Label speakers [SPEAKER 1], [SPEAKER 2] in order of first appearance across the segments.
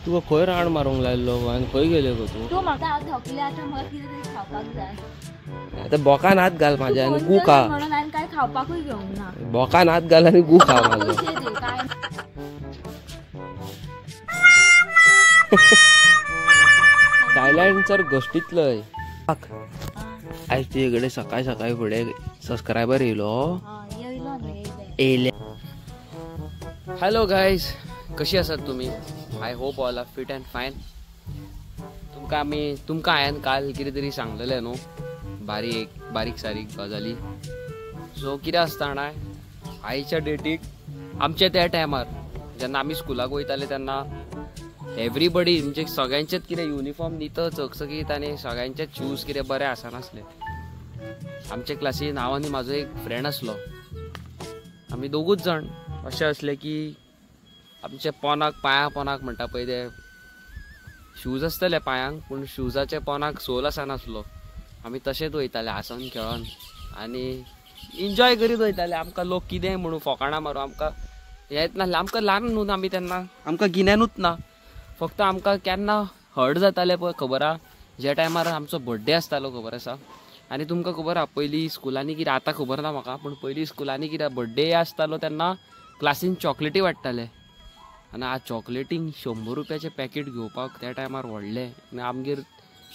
[SPEAKER 1] तुका खंय रान मारूंक लायल्लो गो आनी खंय गेले गो तू?
[SPEAKER 2] तू म्हाका आज थकले आता म्हाका कितें तरी खावपाक जाय.
[SPEAKER 1] आता बोकान हात घाल माझ्या आणि गू खा.
[SPEAKER 2] म्हणून हांवें काय खावपाकूय घेवंक ना.
[SPEAKER 1] बोकान हात घाल आणि गू खा माझो. सायलेंसर गोष्टीतलंय. आज तुझ्याकडे सकाळी सकाळी फुडें सबस्क्रायबर येयलो. येयले. हॅलो गायज, कशी आसात तुम्ही? I hope all are fit and fine. तुमकां हांवें काल कितें तरी सांगलेलें न्हू, बारीक सारीक गजाली. सो कितें आसता जाणा, आयच्या डेटीक आमच्या त्या टायमार जेन्ना आमी स्कुलाक वयताले तेन्ना एवरीबडी म्हणजे सगळ्यांचेच कितें युनिफॉर्म न्हिद चकचकीत आनी सगळ्यांचेच शूज कितें बरें आसनासले. आमचे क्लासीन हांव आनी म्हाजो एक फ्रेंड आसलो. आमी दोगूच जाण अशें असले की आमच्या पांयां पोंदाक म्हणटा पळय ते शूज आसतले पांयांक, पूण शुजाच्या पोंदाक सोल आसनासलो. आमी तशेंच वयताले हांसून खेळोन आनी एन्जॉय करीत वयताले. आमकां लोक कितेंय म्हणून फकाणां मारूं आमकां हेंच नासलें. आमकां ल्हान न्हू आमी तेन्ना, आमकां गिन्यानूच ना. फक्त आमकां केन्ना हर्ट जातालें पळय खबर आहा, ज्या टायमार आमचो बर्थडे आसतालो खबर आसा. आनी तुमकां खबर आहा पयलीं स्कुलांनी कितें, आतां खबर ना म्हाका, पूण पयलीं स्कुलांनी कितें बर्थडे आसतालो तेन्ना क्लासीन चॉकलेटी वाडटाले. आनी आ चॉकलेटींक 100 रुपयाचें पॅकेट घेवपाक त्या टायमार व्हडलें. आनी आमगेर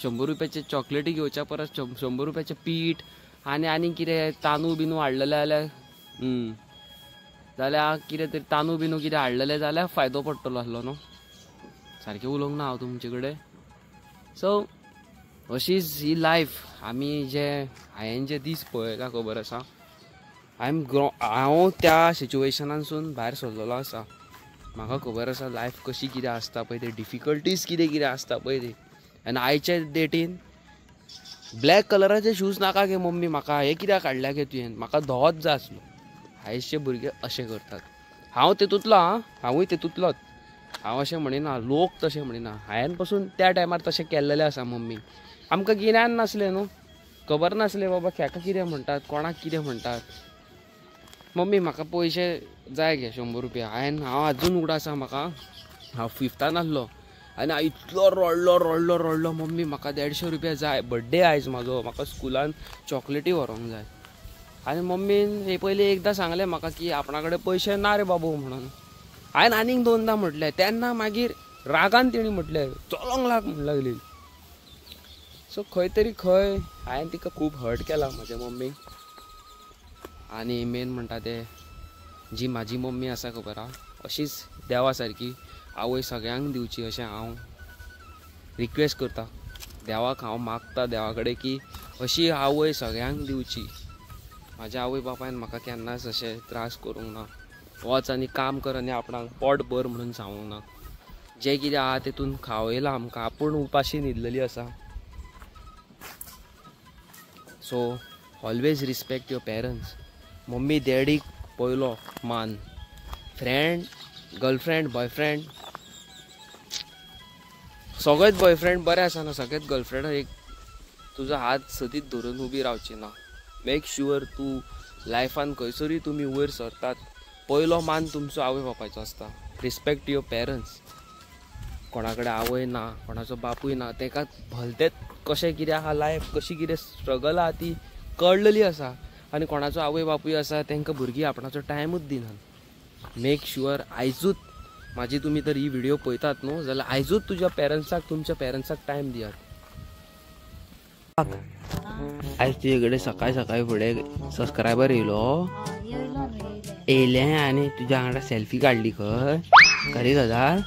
[SPEAKER 1] 100 रुपयाचे चॉकलेटी घेवच्या परस 100 रुपयाचें पीठ आनी कितें तांदूळ बिनू हाडलेले जाल्यार कितें तरी तांदूळ बिनू कितें हाडलेले जाल्यार फायदो पडटलो आसलो न्हू. सारकें उलोवंक ना हांव तुमचे कडेन. सो अशीच ही लायफ. आमी हांवें जे दीस पळयला खबर आसा, हांव त्या सिच्युएशनानसून भायर सरलेलो आसा. म्हाका खबर आसा लायफ कशी कितें आसता पळय, ते डिफिकल्टीज कितें आसता पळय ती. आनी आयच्या डेटीन ब्लॅक कलराचे शूज नाका गे मम्मी म्हाका, हे कित्याक हाडल्या गे तुवें, म्हाका धोच जाय आसलो. आयचे भुरगे अशें करतात. हांव तेतूंतलो हांवूय तेतूंतलोच. हांव अशें म्हणिना, लोक तशें म्हणिना. हांवें पासून त्या टायमार तशें केल्लेलें आसा मम्मी. आमकां गिन्यान नासलें न्हू, खबर नासलें बाबा खेका कितें म्हणटात, कोणाक कितें म्हणटात. मम्मी म्हाका पयशे जाय गे 100 रुपया. हांव आजून उगडा आसा. हांव 5थान आसलो आनी हांव इतलो रडलो मम्मी म्हाका 150 रुपया जाय, बर्थडे आयज म्हाजो, म्हाका स्कुलान चॉकलेटी व्हरोंक जाय. आनी मम्मीन हे पयलीं एकदां सांगलें म्हाका की आपणा कडेन पयशे ना रे बाबू म्हणून. हांवें आनीक 2दा म्हटलें. तेन्ना मागीर रागान तेणी म्हटलें चलोंक लाग म्हण लागली. सो खंय तरी हांवें तिका खूब हर्ट केला म्हज्या मम्मीक. आनी मेन म्हणटा ते जी म्हाजी मम्मी आसा खबर आहा, अशीच देवा सारकी आवय सगळ्यांक दिवची अशें हांव रिक्वेस्ट करता. देवाक हांव मागता देवा कडेन की अशी आवय सगळ्यांक दिवची. म्हाज्या आवय बापायन म्हाका केन्नाच अशें त्रास करूंक ना. वच आनी काम कर आनी आपणाक पोट भर म्हणून सांगूंक ना. जें कितें आहा तेतून खावयलां आमकां, आपूण उपाशी न्हिदलेली आसा. So always respect your parents. Mummy डॅडीक पयलो मान. फ्रेंड, गर्लफ्रेंड, बॉयफ्रेंड, सगळेच बॉयफ्रेंड बरे आसना, सगळेच गर्लफ्रेंड एक तुजो हात सदीत धरून उबी रावची ना. मेक शुअर तूं लायफान खंयसरूय तुमी वयर सरतात, पयलो मान तुमचो आवय बापायचो आसता. Respect your parents. कोणा कडेन आवय ना, कोणाचो बापूय ना, ताका भलतेच कशें कितें आहा लायफ, कशी कितें स्ट्रगल आहा ती कळलेली आसा. आनी कोणाचो आवय बापूय आसा तांकां भुरगीं आपणाचो टायमूच दिनात. मेक शुअर आयजूच म्हाजी तुमी तर ही व्हिडिओ पळयतात न्हू जाल्यार आयजूच तुमच्या पेरंट्साक टायम दियात. आयज तुजे कडेन सकाळी सकाळी फुडें सबस्क्रायबर येयलो. येयलें आनी तुज्या वांगडा सेल्फी काडली खंय? खरी गजाल?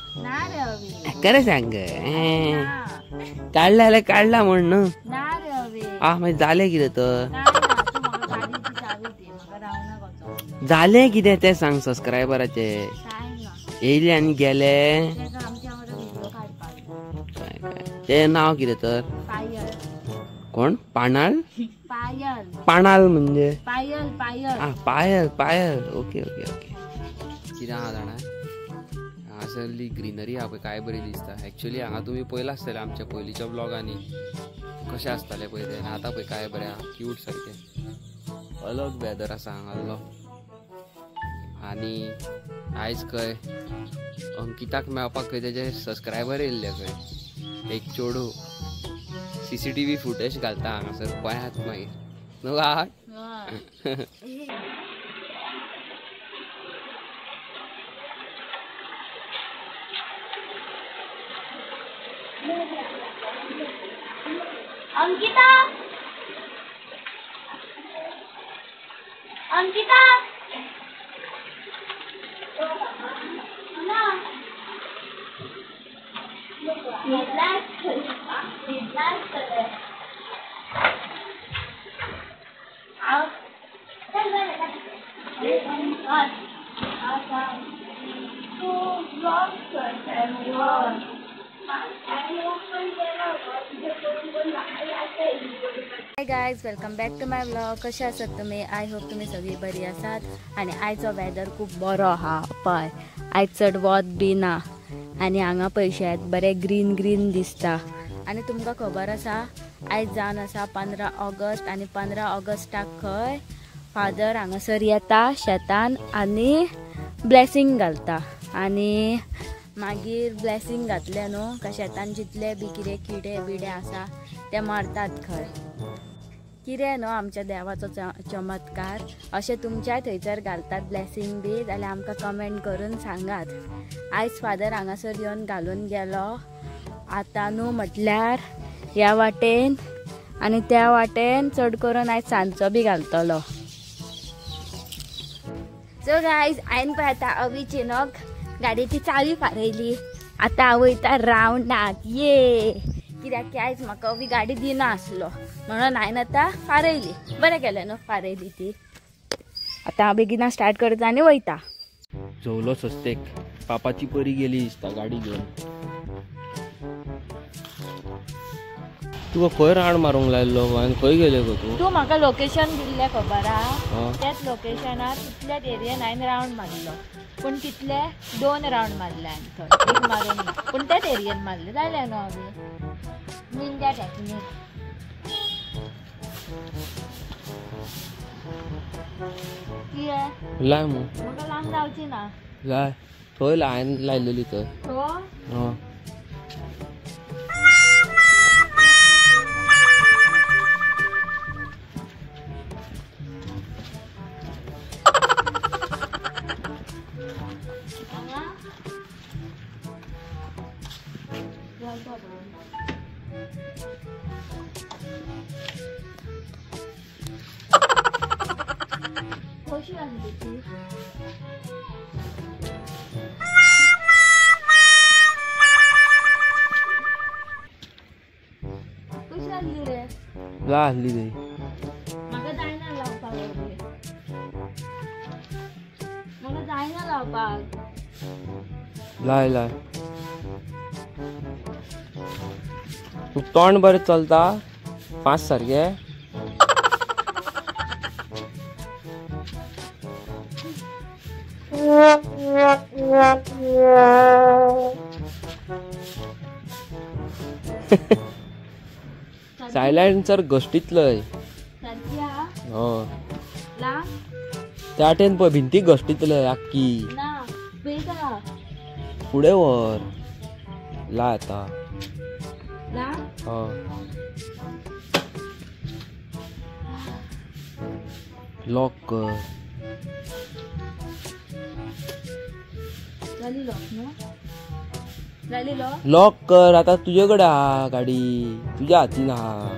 [SPEAKER 1] खरें सांग काडला जाल्यार काडला म्हण न्हू. मागीर जालें कितें तर? जालें कितें तें सांग. सबस्क्रायबराचे येयले आनी गेले. तें नांव कितें तर? कोण? पानाल? पानाल म्हणजे पायल. ओके. कितें आहा जाणा, हांगासरली ग्रीनरी आहा पळय काय बरी दिसता. एक्चुअली हांगा तुमी पयला आसतलें आमच्या पयलींच्या ब्लॉगांनी कशें आसतालें पळय तें. आतां पळय काय बरें आहा, क्यूट सारकें. अलग वेदर आसा हांगालो. आणि आयज खंय अंकिताक मेळपाक खंय तेजे सबस्क्रायबर येयल्ले खंय एक चोडू CCTV फुटेज घालता हांगासर पळयात मागीर न्हू आहात.
[SPEAKER 2] Ankita Ankita hi guys, welcome back to my vlog. कसे आसात तुम्ही? आय होप तुम्ही सगळी बरी आसात. आणि आयचो वेदर खूप बरो हा पळय. आयज चड वत बी ना आणि हांगा पयशे आहेत बरे ग्रीन ग्रीन दिसता. आणि तुमकां खबर आसा आयज जावन आसा 15 ऑगस्ट आणि 15 ऑगस्टाक खंय फादर हांगासर येता शेतान आणि ब्लेसिंग घालता. आणि मागीर ब्लेसिंग घातले न्हू का शेतान जितले बी कितें किडे बिडे आसा ते मारतात खंय. कितें न्हू आमच्या देवाचो चमत्कार. अशें तुमच्याय थंयसर घालतात ब्लेसिंग बी जाल्यार आमकां कमेंट करून सांगात. आयज फादर हांगासर येवन घालून गेलो. आतां न्हू म्हटल्यार ह्या वाटेन आनी त्या वाटेन चड करून आयज सांजचो बी घालतलो. सो गायज हांवें पळय आतां अविचिनोक गाडयेची चावी फारयली. आतां हांव वयता रावंडाक ये. कित्याक की आयज म्हाका अवी गाडी दिना आसलो म्हणून हांवें आतां फारयली. बरें केलें न्हू फारयली ती. आतां हांव बेगिना स्टार्ट करता आनी वयता.
[SPEAKER 1] जवलो सस्तेक पापाची परी गेली दिसता गाडी घेवन. तुका खंय रावंड मारूंक लायल्लो आनी खंय गेले गो
[SPEAKER 2] तूं म्हाका लोकेशन दिल्लें खबर आहा. त्याच लोकेशनार तितल्याच एरियेन हांवें रावंड मारलो. पूण कितले 2 रावंड मारले हांवें थंय. एक मारून ना पूण त्याच एरियेन मारले जालें न्हू हांवें निंजा टॅक्नीक. कितें
[SPEAKER 1] लाय मू
[SPEAKER 2] म्हाका लांब जावची ना.
[SPEAKER 1] लाय थंय हांवें लायलेली थंय.
[SPEAKER 2] कशी आसली ती? कशी आसली रे?
[SPEAKER 1] ला आसली थंय.
[SPEAKER 2] म्हाका जायना लावपाक वगैरे. म्हाका जायना लावपाक.
[SPEAKER 1] लाय लाय. तू तोंड बरें चलता फास्ट सारखे. सायलेन्सर घश्टीतलय.
[SPEAKER 2] सारकी आहा? ला?
[SPEAKER 1] त्या वाटेन पळय भिंतीक घश्टीतलय आख्खी.
[SPEAKER 2] ना बेगा.
[SPEAKER 1] फुडें व्हर. ला आता.
[SPEAKER 2] ला?
[SPEAKER 1] लॉक कर.
[SPEAKER 2] जाली लॉक न्हू? जाली लॉक?
[SPEAKER 1] लॉक कर. आता तुझे कडेन आहा गाडी. तुझ्या हातीन आहा.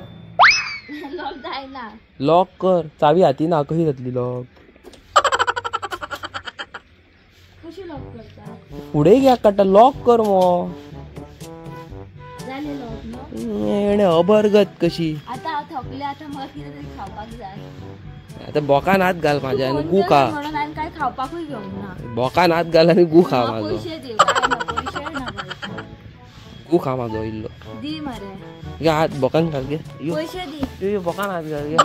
[SPEAKER 2] लॉक जायना.
[SPEAKER 1] लॉक कर. चावी हातीन आहा कशी जातली लॉक?
[SPEAKER 2] कशी लॉक करता?
[SPEAKER 1] फुडें घ्या काडटा. लॉक कर मो.
[SPEAKER 2] जाली लॉक न्हू?
[SPEAKER 1] येणे अबरगत कशी.
[SPEAKER 2] आता हांव थकले. आता म्हाका कितें तरी खावपाक जाय.
[SPEAKER 1] आता बोकान हात घाल माझ्या आणि गू खा.
[SPEAKER 2] म्हणून हांवें काय खावपाकूय घेवंक ना.
[SPEAKER 1] बोकान हात घाल आणि गू खा माझो.
[SPEAKER 2] पैसे दे. काय ना पैसे ना पैसे.
[SPEAKER 1] गू खा माझो इल्लो.
[SPEAKER 2] दी मरे.
[SPEAKER 1] घे हात बोकान घाल घे.
[SPEAKER 2] पैसे दी.
[SPEAKER 1] बोकान हात घाल घे.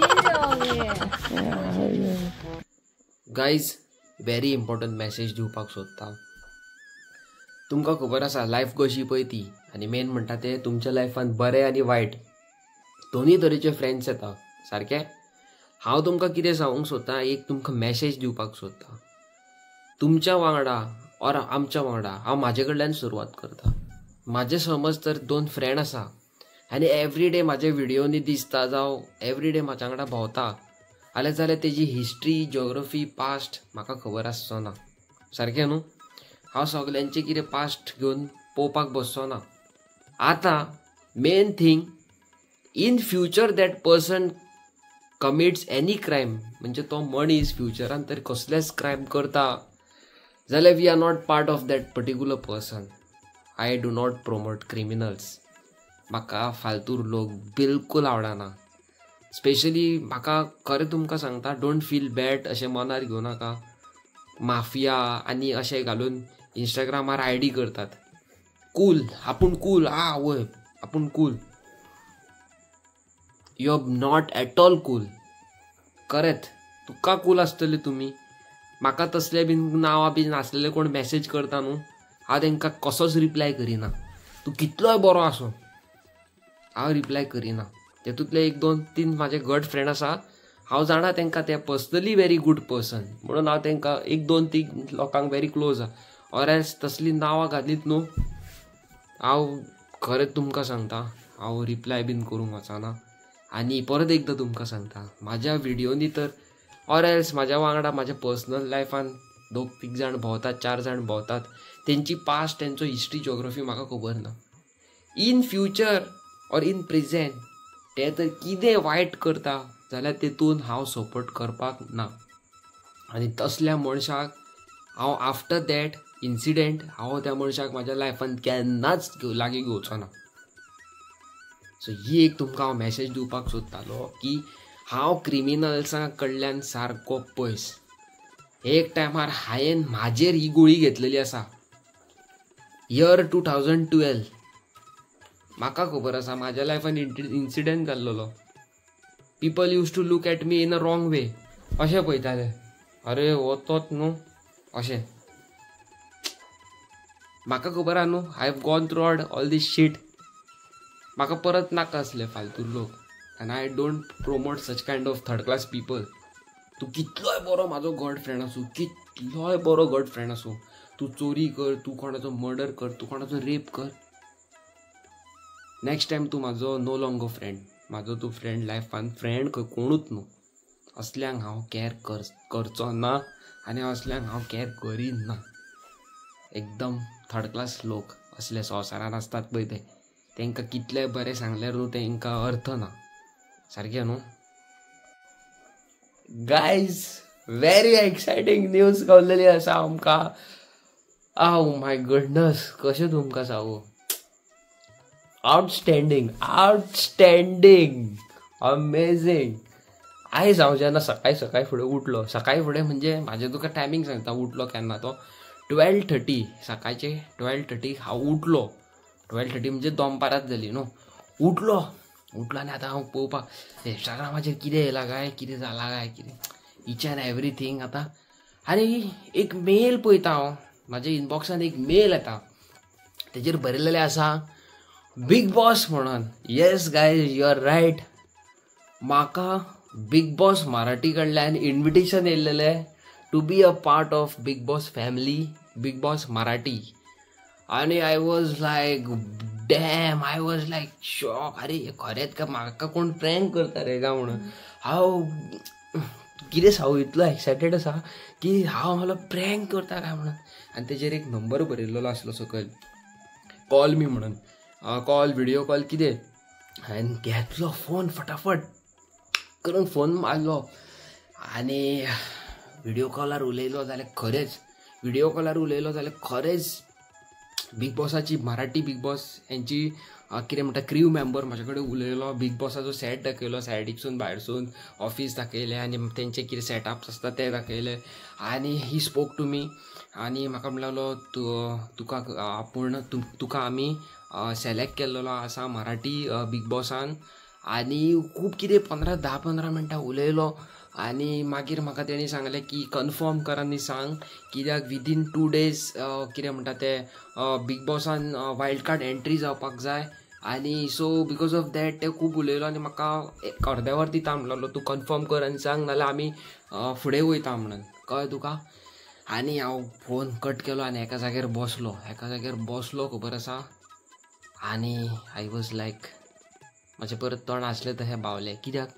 [SPEAKER 1] गाईज व्हेरी इम्पॉर्टंट मेसेज दिवपाक सोदता. तुमकां खबर आसा लायफ कशी पळय ती. आनी मेन म्हणटा ते तुमच्या लायफान बरें आनी वायट दोन्ही तरेचे फ्रेंड्स येता सारकें. हांव तुमकां कितें सांगूंक सोदतां एक तुमकां मेसेज दिवपाक सोदतां. तुमच्या वांगडा और आमच्या वांगडा हांव म्हाजे कडल्यान सुरवात करता. म्हाजे समज तर 2 फ्रेंड आसा आनी एवरीडे म्हाजे व्हिडिओनी दिसता जावं एवरीडे म्हाज्या वांगडा भोंवता जाल्यार तेजी हिस्ट्री जिओग्राफी पास्ट म्हाका खबर आसचो ना. सारकें न्हू. हांव सगल्यांचे कितें पास्ट घेवन पळोवपाक बसचो ना. आतां main thing in future that person commits any crime म्हणजे तो मनीस फ्युचरान तर कसलेच क्रायम करता जाल्यार we are not part of that particular person. I do not promote criminals. म्हाका फालतू लोक बिलकूल आवडना. स्पेशली म्हाका खरें तुमकां सांगता डोंट फील बॅड अशें मनार घेवं नाका. माफिया आनी अशें घालून इंस्टाग्रामार आयडी करतात. कूल आपूण कूल वय आपूण cool. You are not at all cool. खरेंच तुका कूल आसतले तुमी. म्हाका तसले बीन नांवां बीन आसलेले कोण मॅसेज करता न्हू हांव तांकां कसोच रिप्लाय करिना. तूं कितलोय बरो आसूं हांव रिप्लाय करिना. तेतूंतले 1-2-3 म्हाजे गट फ्रेंड आसा. हांव जाणा तांकां ते पर्सनली व्हेरी गूड पर्सन म्हणून हांव तांकां 1-2-3 लोकांक व्हेरी क्लोज आहा. ऑर एल्स तसली नांवां घालीत न्हू हांव खरेंच तुमकां सांगता हांव रिप्लाय बीन करूंक वचना. आनी परत एकदां तुमकां सांगता म्हाज्या व्हिडिओनी तर ऑर एल्स म्हाज्या वांगडा म्हाज्या पर्सनल लायफान 2-3 जाण भोंवतात 4 जाण भोंवतात. तेंची पास्ट तेंचो हिस्ट्री जिओग्राफी म्हाका खबर ना. In future or in present ते तर कितें वायट करता जाल्यार तेतून हांव सपोर्ट करपाक ना. आनी तसल्या मनशाक हांव आफ्टर दॅट इन्सिडेंट हांव त्या मनशाक म्हाज्या लायफान केन्नाच लागीं घेवचो ना. सो ही एक तुमकां हांव मॅसेज दिवपाक सोदतालो की हांव क्रिमिनल्सां कडल्यान सारको पयस. एक टायमार हांवें म्हाजेर ही गुळी घेतलेली आसा. इयर 2012 म्हाका खबर आसा म्हाज्या लायफान इन्सिडेंट जाल्लो. People use to look at me in a wrong way. अशें पळयताले अरे हो तोच न्हू अशें. म्हाका खबर आहा न्हू I have gone through out all these sheet. म्हाका परत नाका आसले फालतू लोक. आनी I don't promote such kind of third class people. तूं कितलोय बरो म्हाजो गड फ्रेंड आसूं कितलोय बरो गड फ्रेंड आसूं तूं चोरी कर तूं कोणाचो मर्डर कर तूं कोणाचो रेप कर नेक्स्ट टायम तूं म्हाजो नो लॉंगर फ्रेंड. म्हाजो तूं फ्रेंड लायफान फ्रेंड कोणूच न्हू. असल्यांक हांव कॅर करचो ना आनी असल्यांक हांव कॅर करीन ना. एकदम थर्ड क्लास लोक असले संवसारान आसतात पळय ते तांकां कितले बरें सांगल्यार न्हू तांकां अर्थ ना. सारकें न्हू. गायज व्हेरी एक्सायटींग न्यूज गावलेली आसा आमकां. आव माय गडनस कशें तुमकां सांगू. आउटस्टँडींग अमेझींग. आयज हांव जेन्ना सकाळी फुडें उठलो सकाळी फुडें म्हणजे म्हाजें तुका टायमींग सांगता उठलो केन्ना तो 12:30 सकाळचे 12:30 हांव उठलो. 12:30 म्हणजे दनपाराच जाली न्हू. उठलो आनी आतां हांव पळोवपाक इंस्टाग्रामाचेर कितें येयलां काय कितें जालां काय कितें इच एंड एवरीथींग आतां. आनी एक मेल पळयता हांव म्हाज्या इनबॉक्सान एक मेल येता. तेजेर बरयलेलें आसा बिग बॉस म्हणून. Yes guys you are right. म्हाका बिग बॉस मराठी कडल्यान इन्विटेशन येयल्लेलें to be a part of Bigg Boss family Bigg Boss Marathi. आनी I was like damn I was like shock. अरे खरेंच का म्हाका कोण प्रँक करता रे काय म्हणून हांव कितें सांगू इतलो एक्सायटेड आसा की हांव मला प्रँक करता काय म्हणून. आनी तेजेर एक नंबर बरयल्लो आसलो सकयल कॉल मी म्हणून. कॉल व्हिडिओ कॉल कितें. हांवें घेतलो फोन फटाफट करून फोन मारलो आनी व्हिडिओ कॉलार उलयलो जाल्यार खरेंच बिग बॉसाची मराठी बिग बॉस यांची कितें म्हणटा क्रीव मेंबर म्हाजे कडेन उलयलो. बिग बॉसाचो सेट दाखयलो सायडीकसून भायरसून ऑफीस दाखयलें आनी तेंचे कितें सेटअप्स आसता ते दाखयले. आनी ही स्पोक टू मी आनी म्हाका म्हणलो तुका आमी सिलेक्ट केल्लो आसा मराठी बिग बॉसान. आनी खूब कितें 10-15 मिनटां उलयलो आनी मागीर म्हाका तेणी सांगलें की कन्फर्म कर आनी सांग कित्याक विदीन 2 days कितें म्हणटा ते बिग बॉसान वायल्ड कार्ड एंट्री जावपाक जाय. आनी सो बिकॉज ऑफ दॅट ते खूब उलयलो आनी म्हाका एक अर्दे वर दिता म्हणलो तूं कन्फर्म कर आनी सांग नाल्यार आमी फुडें वयता म्हणून कळ्ळें तुका. आनी हांव फोन कट केलो आनी एका जाग्यार बसलो खबर आसा. आनी आय वॉज लायक म्हाजे परत तोंड आसलें तशें बावलें. कित्याक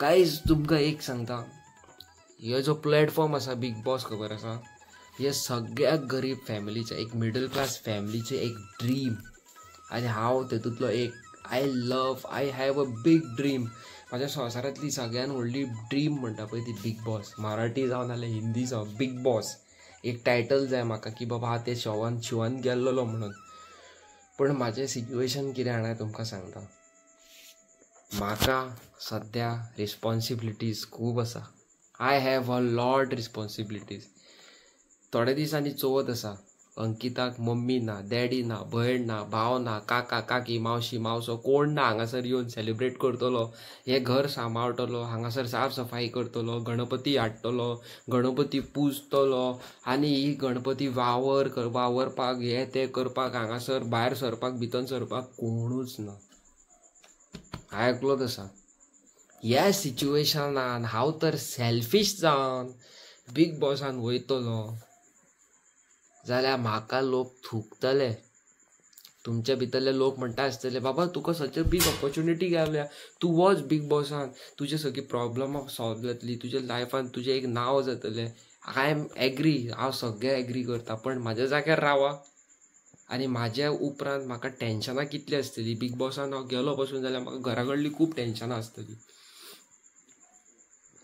[SPEAKER 1] गायज तुमकां एक सांगता, हो जो प्लॅटफॉर्म आसा बिग बॉस खबर आसा, हे सगळ्या गरीब फॅमिलीचे, एक मिडल क्लास फॅमिलीचे एक ड्रीम. आनी हांव तेतूंतलो एक. I have a big dream. म्हाज्या संवसारांतली सगळ्यान व्हडली ड्रीम म्हणटा पळय ती बिग बॉस. मराठी जावन नाल्यार हिंदी जावन बिग बॉस एक टायटल जाय म्हाका की बाबा हांव ते शोवान गेल्लो म्हणून. पण म्हाजें सिच्युएशन कितें जाणा तुमकां सांगता. म्हाका सद्या रिस्पॉन्सिबिलिटीज खूब आसा. I have a lot responsibilities. थोड्या दिसांनी चवथ आसा. अंकिताक मम्मी ना, डॅडी ना, भयण ना, भाव ना, काका काकी, मावशी मावसो कोण ना हांगासर येवन सेलिब्रेट करतलो. हे घर सांबाळटलो, हांगासर साफ सफाई करतलो, गणपती हाडटलो, गणपती पुजतलो. आनी ही गणपती वावरपाक हे ते करपाक हांगासर भायर सरपाक भितर सरपाक कोणूच ना. आयकलो आसा. ह्या सिच्युएशनान हांव तर सेल्फीश जावन बिग बॉसान वयतलो जाल्यार म्हाका लोक थुकतले. तुमच्या भितरले लोक म्हणटा आसतले बाबा तुका सच बीग ऑपॉर्च्युनिटी गावल्या, तूं वच बिग बॉसान, तुजे सगळी प्रॉब्लम सॉल्व जातली, तुज्या लायफान तुजें एक नांव जातलें. आय एम एग्री, हांव सगळें एग्री करता. पण म्हाज्या जाग्यार रावा. आनी म्हाज्या उपरांत म्हाका टेन्शनां कितली आसतली. बिग बॉसान हांव गेलो पासून जाल्यार म्हाका घरा कडली खूब टेन्शनां आसतली.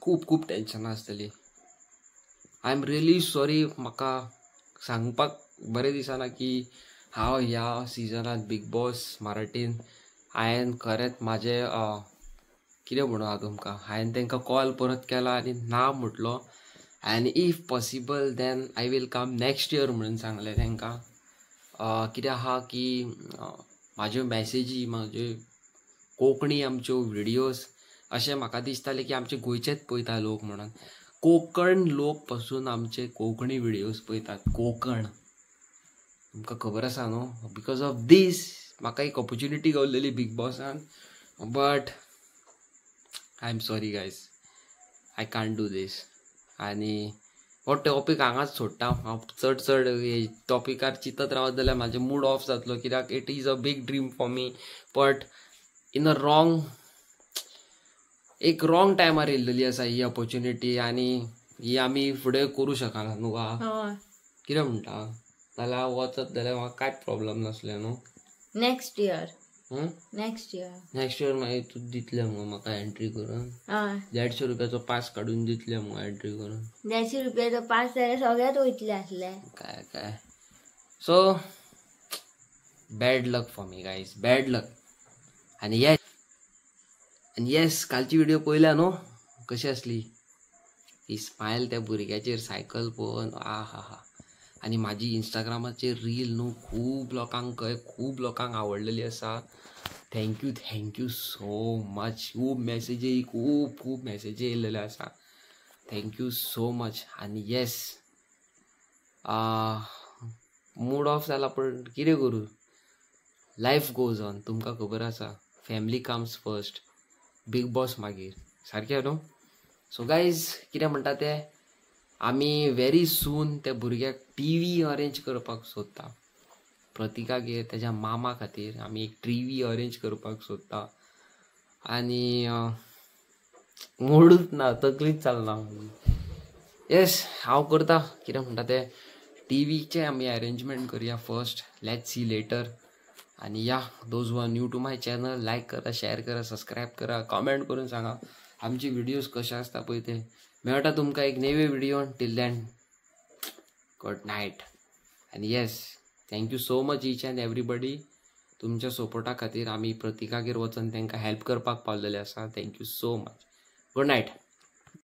[SPEAKER 1] खूब टेन्शनां आसतली. I am really sorry. म्हाका सांगपाक बरें दिसना की हांव ह्या सिजनांत बिग बॉस मराठीन हांवें खरेंच म्हाजें कितें म्हणूं हांव तुमकां, हांवें तांकां कॉल परत केला आनी ना म्हटलो. आनी if possible then I will come next year म्हणून सांगलें तांकां. कित्याक आहा की म्हाज्यो मॅसेजी, म्हाजे कोंकणी आमच्यो व्हिडियोज अशें म्हाका दिसतालें की आमचे गोंयचेच पळयता लोक म्हणून. कोकण लोक पासून आमचे कोंकणी व्हिडियोज पळयतात. कोकण तुमकां खबर आसा न्हू. बिकॉज ऑफ दीस म्हाका एक ऑपॉर्च्युनिटी गावलेली बिग बॉसान. But I am sorry guys, I can't do this. आनी हो टॉपीक हांगाच सोडटा. हांव चड टॉपिकार चिंतत रावत जाल्यार म्हाजें मूड ऑफ जातलो. कित्याक it is a big dream for me. But in a एक रॉंग टायमार येयल्लेली आसा ही ऑपॉर्च्युनिटी. आनी ही आमी फुडें करूं शकना न्हू. कितें म्हणटा नाल्यार वचत जाल्यार म्हाका कांयच प्रॉब्लम नासलें न्हू.
[SPEAKER 2] नेक्स्ट इयर
[SPEAKER 1] मागीर तूं दितलें मगो म्हाका एंट्री करून. 150 रुपयाचो पास काडून दितलें मगो एंट्री करून.
[SPEAKER 2] 150 रुपयाचो पास जाल्यार सगळ्यात वयतले आसले
[SPEAKER 1] काय. So bad luck for me guys, bad luck. आनी येस कालची व्हिडिओ पळयल्या न्हू कशी आसली. ही स्मायल त्या भुरग्याचेर सायकल पळोवन हा. आनी म्हाजी इंस्टाग्रामाचेर रील न्हू खूब लोकांक आवडलेली आसा. Thank you so much. खूब मॅसेजी येयलेले आसा. Thank you so much. आनी येस मूड ऑफ जाला पण कितें करूं. Life goes on. तुमकां खबर आसा family comes first, big boss मागीर. सारकें न्हू. सो गायज कितें म्हणटा ते आमी व्हेरी सून त्या भुरग्याक टीव्ही अरेंज करपाक सोदता. प्रतीकागेर तेज्या मामा खातीर आमी एक टीव्ही अरेंज करपाक सोदता. आनी मोडूच ना, तकलीच चलना. येस हांव करता. कितें म्हणटा ते टीव्हीचे आमी अरेंजमेंट करया फर्स्ट. Let's see letter. आनी या those were new to my channel, like करा, शेअर करा, सबस्क्राईब करा, कॉमेंट करून सांगा आमची व्हिडिओज कशे आसता पळय ते. मेळटा तुमकां एक नवे video. Till then good night. आनी yes thank you so much each and everybody. तुमच्या सपोर्टा खातीर आमी प्रतीकागेर वचून तांकां हेल्प करपाक पावलेले आसा. Thank you so much. Good night.